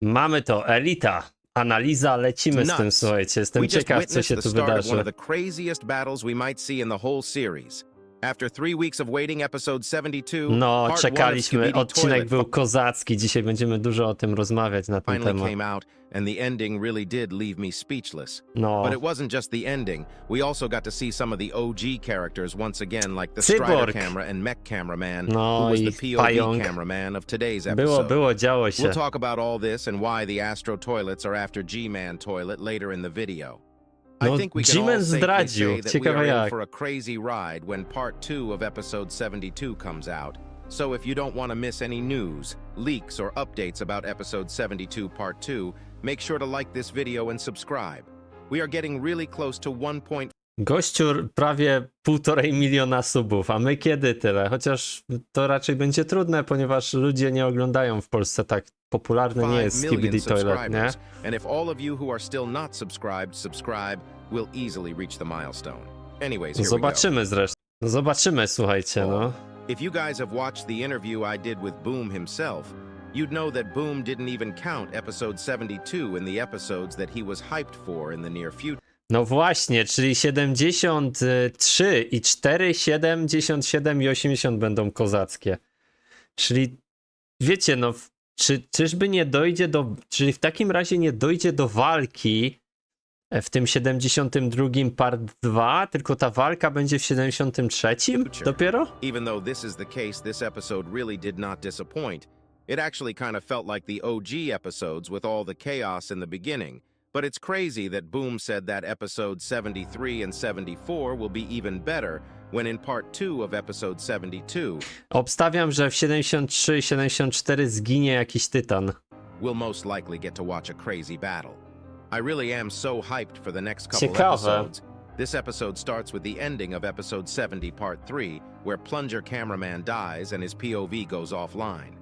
Mamy to, elita. Analiza, lecimy z tym, Nuts. słuchajcie. Jestem We just ciekaw, co witnessed się the tu start of one wydarzy. of the craziest battles we might see in the whole series. After 3 weeks of waiting, episode 72, No, part 1 of czekaliśmy, Skibidi odcinek Toilet był kozacki. Dzisiaj będziemy dużo o tym rozmawiać na ten finally temat. came out, and the ending really did leave me speechless. No, But it wasn't just the ending. We also got to see some of the OG characters once again, like the Cyborg. Strider camera and mech cameraman, No who was i the POV pająk. cameraman of today's episode. było, działo się. We'll talk about all this and why the Astro toilets are after G-Man toilet later in the video. No, I think we can G-Man all safely zdradził. say that we Ciekawe are in jak. for a crazy ride when part 2 of episode 72 comes out. So if you don't want to miss any news, leaks, or updates about episode 72 part 2, make sure to like this video and subscribe. We are getting really close to 1. Gościu prawie 1,5 miliona subów, a my kiedy tyle? Chociaż to raczej będzie trudne, ponieważ ludzie nie oglądają w Polsce tak. Popularny nie jest 5 million Skibidi Toilet, nie? subscribers. And if all of you who are still not subscribed subscribe, we'll easily reach the milestone. Anyways, here we go. Zobaczymy zresztą. Zobaczymy, słuchajcie, no. If you guys have watched the interview I did with Boom himself, you'd know that Boom didn't even count episode 72 in the episodes that he was hyped for in the near future. No właśnie, czyli 73 i 4, 77 i 80 będą kozackie. Czyli wiecie, no, czyżby nie dojdzie do, czyli w takim razie nie dojdzie do walki w tym 72 part 2, tylko ta walka będzie w 73 dopiero? Even though this is the case, this episode really did not disappoint. It actually kind of felt like the OG episodes with all the chaos in the beginning. But it's crazy that Boom said that episode 73 and 74 will be even better when in part 2 of episode 72 Obstawiam, że w 73 i 74 zginie jakiś tytan. we'll most likely get to watch a crazy battle. I really am so hyped for the next couple Ciekawe. episodes. This episode starts with the ending of episode 70 part 3, where Plunger Cameraman dies and his POV goes offline.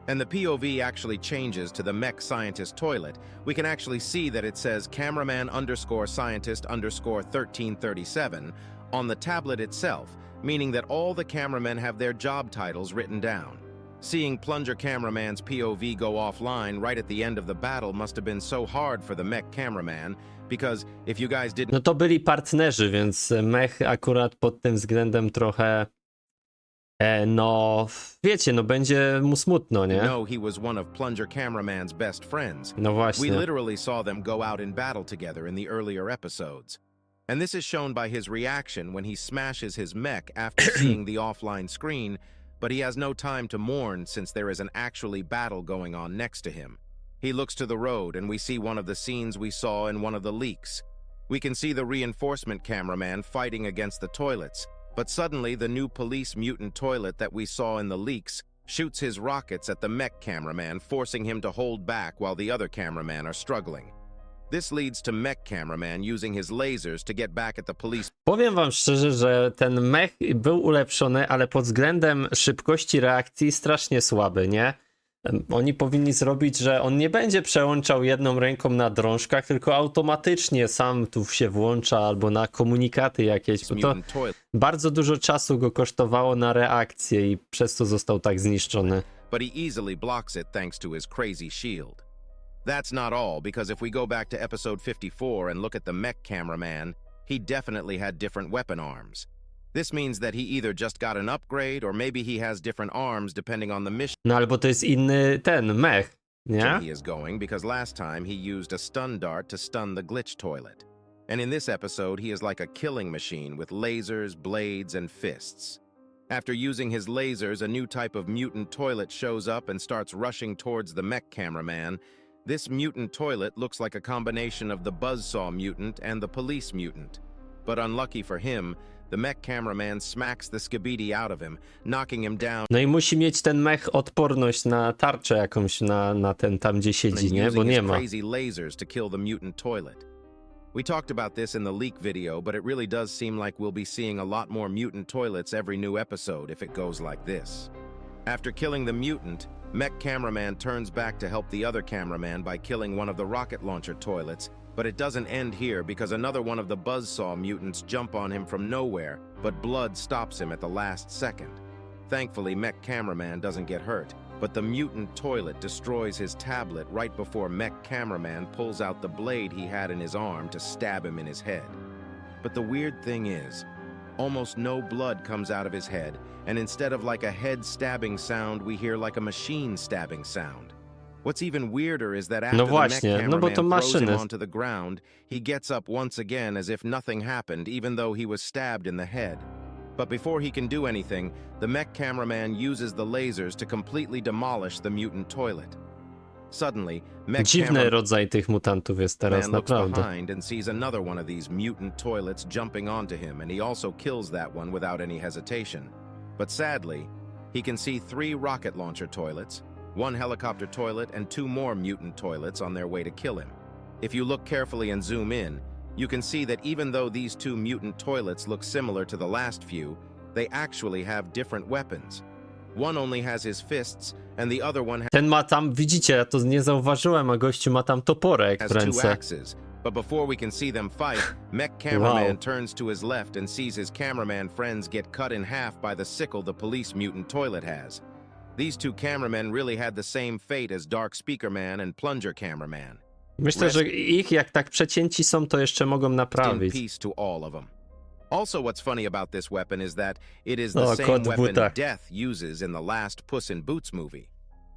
And the POV actually changes to the mech scientist toilet. We can actually see that it says cameraman underscore scientist underscore 1337 on the tablet itself, meaning that all the cameramen have their job titles written down. Seeing Plunger Cameraman's POV go offline right at the end of the battle must have been so hard for the mech cameraman, because if you guys didn't No to byli partnerzy, więc mech akurat pod tym względem trochę no, wiecie, no będzie mu smutno, nie? know, he was one of Plunger Cameraman's best friends. No We właśnie. literally saw them go out in battle together in the earlier episodes. And this is shown by his reaction when he smashes his mech after seeing the offline screen, but he has no time to mourn since there is an actually battle going on next to him. He looks to the road and we see one of the scenes we saw in one of the leaks. We can see the reinforcement cameraman fighting against the toilets, but suddenly the new police mutant toilet that we saw in the leaks shoots his rockets at the mech cameraman, forcing him to hold back while the other cameramen are struggling. This leads to mech cameraman using his lasers to get back at the police. Powiem wam szczerze, że ten mech był ulepszony, ale pod względem szybkości reakcji strasznie słaby, nie? Oni powinni zrobić, że on nie będzie przełączał jedną ręką na drążkach, tylko automatycznie sam tu się włącza albo na komunikaty jakieś, bo to Mutant toilet, bardzo dużo czasu go kosztowało na reakcję i przez to został tak zniszczony. but he easily blocks it thanks to his crazy shield. That's not all, because if we go back to episode 54 and look at the mech cameraman, he definitely had different weapon arms. This means that he either just got an upgrade or maybe he has different arms depending on the mission No albo to jest inny ten mech, nie? he is going, because last time he used a stun dart to stun the glitch toilet. And in this episode, he is like a killing machine with lasers, blades, and fists. After using his lasers, a new type of mutant toilet shows up and starts rushing towards the mech cameraman. This mutant toilet looks like a combination of the buzzsaw mutant and the police mutant. But unlucky for him, the mech cameraman smacks the Skibidi out of him, knocking him down No i musi mieć ten mech odporność na tarczę jakąś, na ten tam gdzie siedzi, and nie? Bo using nie his ma. crazy lasers to kill the mutant toilet. We talked about this in the leak video, but it really does seem like we'll be seeing a lot more mutant toilets every new episode if it goes like this. After killing the mutant, mech cameraman turns back to help the other cameraman by killing one of the rocket launcher toilets, but it doesn't end here because another one of the buzzsaw mutants jump on him from nowhere, but blood stops him at the last second. Thankfully, mech cameraman doesn't get hurt. but the mutant toilet destroys his tablet right before Mech Cameraman pulls out the blade he had in his arm to stab him in his head. But the weird thing is, almost no blood comes out of his head, and instead of like a head stabbing sound, we hear like a machine stabbing sound. What's even weirder is that after No the Mech właśnie, no bo to Cameraman throws him maszyny. onto the ground, he gets up once again as if nothing happened, even though he was stabbed in the head. But before he can do anything, the Mech Cameraman uses the lasers to completely demolish the mutant toilet. Suddenly, Mech Dziwny rodzaj tych mutantów jest teraz, Man looks naprawdę. behind and sees another one of these mutant toilets jumping onto him, and he also kills that one without any hesitation. But sadly, he can see 3 rocket launcher toilets, 1 helicopter toilet, and 2 more mutant toilets on their way to kill him. If you look carefully and zoom in, you can see that even though these 2 mutant toilets look similar to the last few, they actually have different weapons. One only has his fists, and the other one Ten ma tam, widzicie, ja to nie zauważyłem, a gościu ma tam toporek has w 2 ręce. axes. But before we can see them fight, Mech Cameraman Wow. turns to his left and sees his cameraman friends get cut in half by the sickle the police mutant toilet has. These 2 cameramen really had the same fate as Dark Speaker Man and Plunger Cameraman. Myślę, że ich jak tak przecięci są, to jeszcze mogą In naprawić. peace to all of them. Also, what's funny about this weapon is that it is the Oh, same kot w weapon butach. Death uses in the last Puss in Boots movie.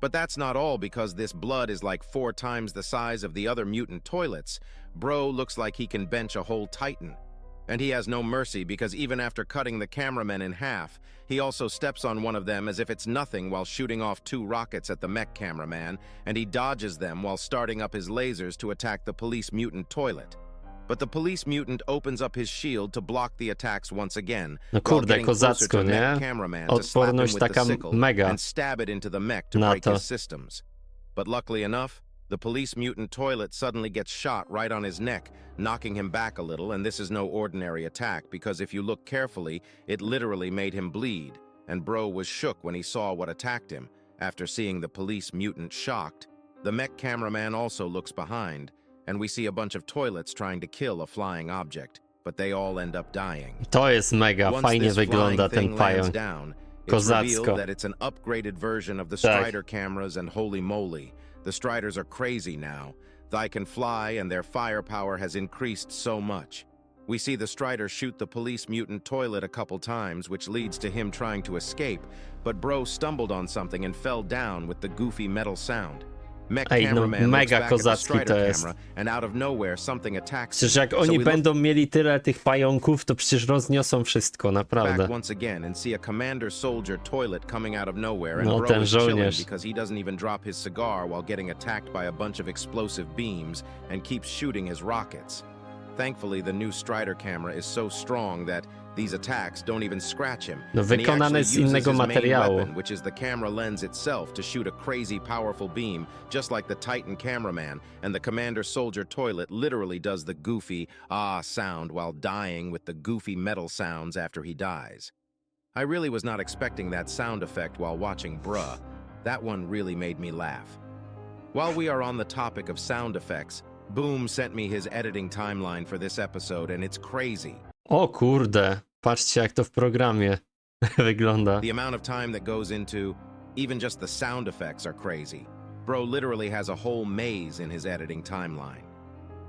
But that's not all, because this blood is like 4 times the size of the other mutant toilets. Bro looks like he can bench a whole Titan. And he has no mercy, because even after cutting the cameraman in half, he also steps on one of them as if it's nothing while shooting off 2 rockets at the Mech Cameraman, and he dodges them while starting up his lasers to attack the police mutant toilet. But the police mutant opens up his shield to block the attacks once again, No while kurde, getting closer kozacko, to Mech nie? Cameraman to slap him Odporność with the taka sickle mega and stab it into the mech to na break to. his systems. But luckily enough, the police mutant toilet suddenly gets shot right on his neck, knocking him back a little, and this is no ordinary attack, because if you look carefully, it literally made him bleed, and Bro was shook when he saw what attacked him. After seeing the police mutant shocked, the Mech Cameraman also looks behind, and we see a bunch of toilets trying to kill a flying object, but they all end up dying. To jest mega, Once fajnie this wygląda flying ten thing lands pająk. down, it's Kozacko. revealed that it's an upgraded version of the Tak. Strider cameras, and holy moly, the Striders are crazy now. They can fly, and their firepower has increased so much. We see the Strider shoot the police mutant toilet a couple times, which leads to him trying to escape, but Bro stumbled on something and fell down with the goofy metal sound. Mech Ej, no Cameraman looks mega back at the kozacki to Strider jest. camera, and out of nowhere something attacks Przecież him. jak So oni we look będą mieli tyle tych pająków, to przecież rozniosą wszystko, naprawdę. back once again and see a commander soldier toilet coming out of nowhere, and No, Bro ten is chilling żołnierz. because he doesn't even drop his cigar while getting attacked by a bunch of explosive beams and keeps shooting his rockets. Thankfully, the new Strider camera is so strong that these attacks don't even scratch him. No, And he wykonane actually z uses innego his main materiału. weapon, which is the camera lens itself, to shoot a crazy powerful beam, just like the Titan cameraman, and the commander soldier toilet literally does the goofy ah sound while dying with the goofy metal sounds after he dies. I really was not expecting that sound effect while watching Bruh. That one really made me laugh. While we are on the topic of sound effects, Boom sent me his editing timeline for this episode, and it's crazy. O kurde, patrzcie jak to w programie wygląda. The amount of time that goes into even just the sound effects are crazy. Bro literally has a whole maze in his editing timeline.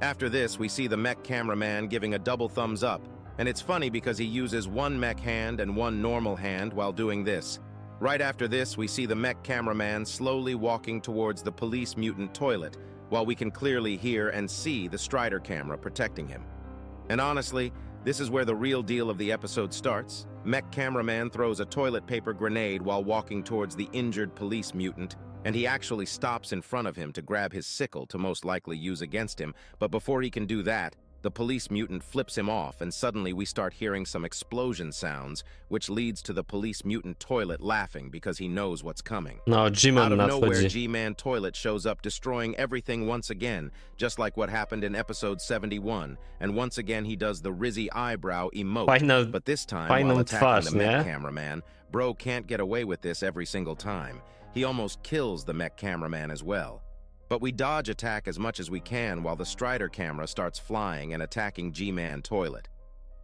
After this, we see the Mech Cameraman giving a double thumbs up, and it's funny because he uses one mech hand and one normal hand while doing this. Right after this, we see the Mech Cameraman slowly walking towards the police mutant toilet, while we can clearly hear and see the Strider camera protecting him. And honestly, this is where the real deal of the episode starts. Mech Cameraman throws a toilet paper grenade while walking towards the injured police mutant, and he actually stops in front of him to grab his sickle to most likely use against him, but before he can do that, the police mutant flips him off, and suddenly we start hearing some explosion sounds, which leads to the police mutant toilet laughing because he knows what's coming. No, Out G-Man of nowhere, nadchodzi. G-Man Toilet shows up, destroying everything once again, just like what happened in episode 71, and once again he does the Rizzy eyebrow emote, Fajna, but this time, fajną while twarz, attacking the Mech nie? Cameraman, Bro can't get away with this every single time. He almost kills the Mech Cameraman as well. But we dodge attack as much as we can while the Strider camera starts flying and attacking G-Man Toilet.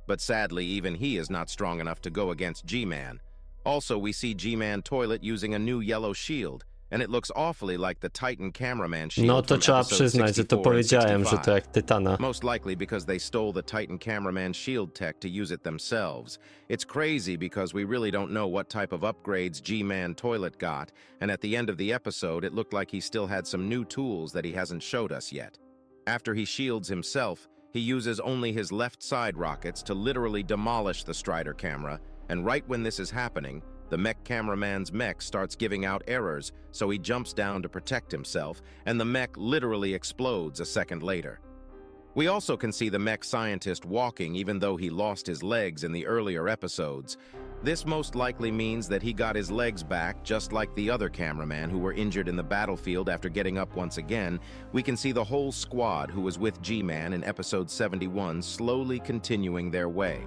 But sadly, even he is not strong enough to go against G-Man. Also, we see G-Man Toilet using a new yellow shield, and it looks awfully like the Titan cameraman shield No to from trzeba episode przyznać, że to 64 and powiedziałem, że 65. to jak Tytana. Most likely because they stole the Titan cameraman shield tech to use it themselves. It's crazy because we really don't know what type of upgrades G-Man Toilet got, and at the end of the episode it looked like he still had some new tools that he hasn't showed us yet. After he shields himself, he uses only his left side rockets to literally demolish the Strider camera, and right when this is happening, the mech cameraman's mech starts giving out errors, so he jumps down to protect himself, and the mech literally explodes a second later. We also can see the mech scientist walking even though he lost his legs in the earlier episodes. This most likely means that he got his legs back just like the other cameraman who were injured in the battlefield after getting up once again. We can see the whole squad who was with G-Man in episode 71 slowly continuing their way.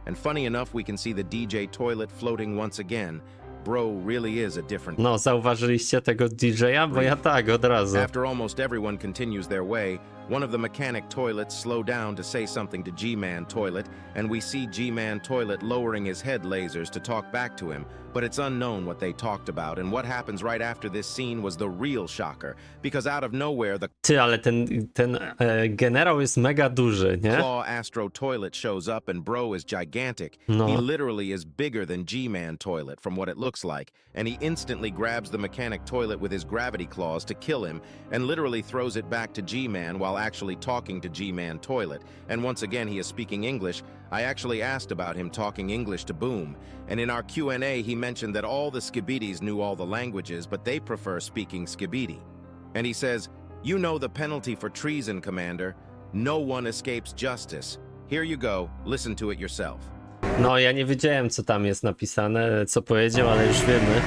And funny enough, we can see the DJ Toilet floating once again. Bro really is a different... No, zauważyliście tego DJ-a? Bo ja tak, od razu. After almost everyone continues their way, one of the mechanic toilets slow down to say something to G-Man Toilet, and we see G-Man Toilet lowering his head lasers to talk back to him, but it's unknown what they talked about, and what happens right after this scene was the real shocker, because out of nowhere the Ty, ale ten generał jest mega duży, nie? Claw Astro Toilet shows up, and bro is gigantic. No. He literally is bigger than G-Man Toilet from what it looks like, and he instantly grabs the mechanic toilet with his gravity claws to kill him, and literally throws it back to G-Man while actually talking to G-Man Toilet. And once again he is speaking English. I actually asked about him talking English to Boom, and in our Q&A he mentioned that all the Skibidis knew all the languages, but they prefer speaking Skibidi. And he says, "You know the penalty for treason, Commander. No one escapes justice. Here you go, listen to it yourself." No, ja nie wiedziałem, co tam jest napisane, co powiedział, ale już wiemy.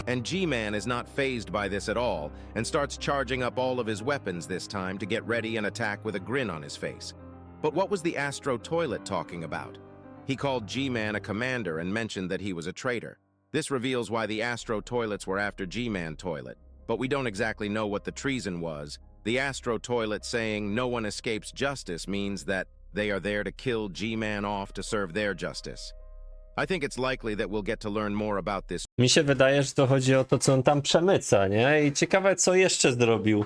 And G-Man is not fazed by this at all, and starts charging up all of his weapons this time to get ready and attack with a grin on his face. But what was the Astro Toilet talking about? He called G-Man a commander and mentioned that he was a traitor. This reveals why the Astro Toilets were after G-Man Toilet, but we don't exactly know what the treason was. The Astro Toilet saying no one escapes justice means that they are there to kill G-Man off to serve their justice. I think it's likely that we'll get to learn more about this. Mi się wydaje, że to chodzi o to, co on tam przemyca, nie? I ciekawe, co jeszcze zrobił.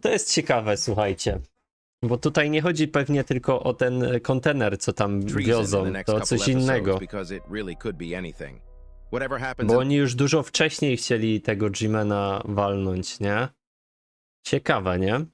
To jest ciekawe, słuchajcie. Bo tutaj nie chodzi pewnie tylko o ten kontener, co tam wiozą, to o coś innego. Bo oni już dużo wcześniej chcieli tego G-Mana walnąć, nie? Ciekawe, nie?